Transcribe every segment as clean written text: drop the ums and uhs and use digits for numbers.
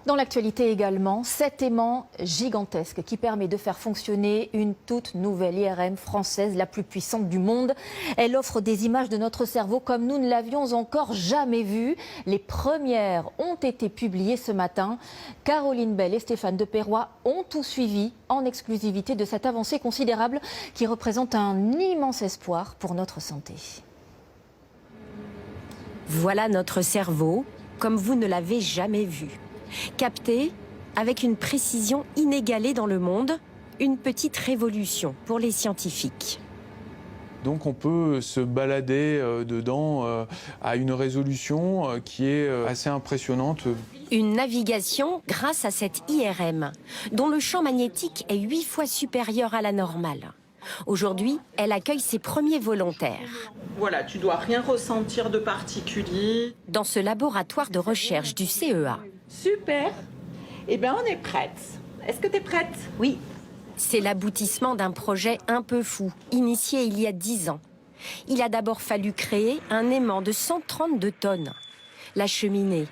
Dans l'actualité également, cet aimant gigantesque qui permet de faire fonctionner une toute nouvelle IRM française, la plus puissante du monde. Elle offre des images de notre cerveau comme nous ne l'avions encore jamais vu. Les premières ont été publiées ce matin. Caroline Bell et Stéphane de Perroy ont tout suivi en exclusivité de cette avancée considérable qui représente un immense espoir pour notre santé. Voilà notre cerveau, comme vous ne l'avez jamais vu. Capté avec une précision inégalée dans le monde, une petite révolution pour les scientifiques. Donc on peut se balader dedans à une résolution qui est assez impressionnante. Une navigation grâce à cette IRM, dont le champ magnétique est 8 fois supérieur à la normale. Aujourd'hui, elle accueille ses premiers volontaires. Voilà, tu dois rien ressentir de particulier. Dans ce laboratoire de recherche du CEA. Super. Eh bien, on est prête. Est-ce que tu es prête? Oui. C'est l'aboutissement d'un projet un peu fou, initié il y a 10 ans. Il a d'abord fallu créer un aimant de 132 tonnes, l'acheminer,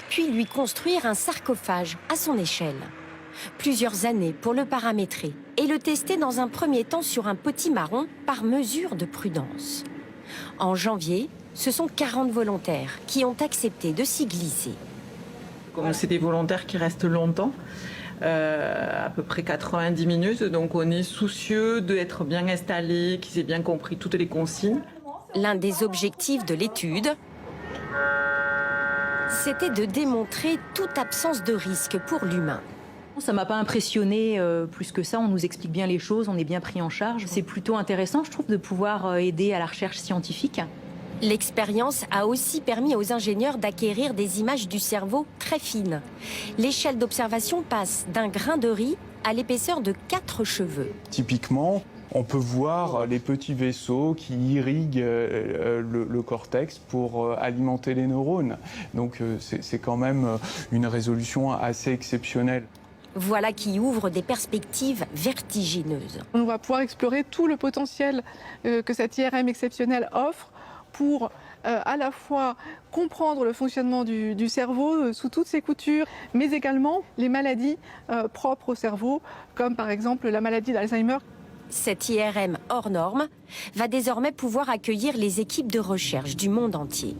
puis lui construire un sarcophage à son échelle. Plusieurs années pour le paramétrer et le tester dans un premier temps sur un potimarron par mesure de prudence. En janvier, ce sont 40 volontaires qui ont accepté de s'y glisser. Comme c'est des volontaires qui restent longtemps, à peu près 90 minutes, donc on est soucieux d'être bien installés, qu'ils aient bien compris toutes les consignes. L'un des objectifs de l'étude, c'était de démontrer toute absence de risque pour l'humain. Ça ne m'a pas impressionné plus que ça, on nous explique bien les choses, on est bien pris en charge. C'est plutôt intéressant, je trouve, de pouvoir aider à la recherche scientifique. L'expérience a aussi permis aux ingénieurs d'acquérir des images du cerveau très fines. L'échelle d'observation passe d'un grain de riz à l'épaisseur de 4 cheveux. Typiquement, on peut voir les petits vaisseaux qui irriguent le cortex pour alimenter les neurones. Donc c'est quand même une résolution assez exceptionnelle. Voilà qui ouvre des perspectives vertigineuses. On va pouvoir explorer tout le potentiel que cette IRM exceptionnelle offre pour à la fois comprendre le fonctionnement du cerveau sous toutes ses coutures, mais également les maladies propres au cerveau, comme par exemple la maladie d'Alzheimer. Cette IRM hors norme va désormais pouvoir accueillir les équipes de recherche du monde entier.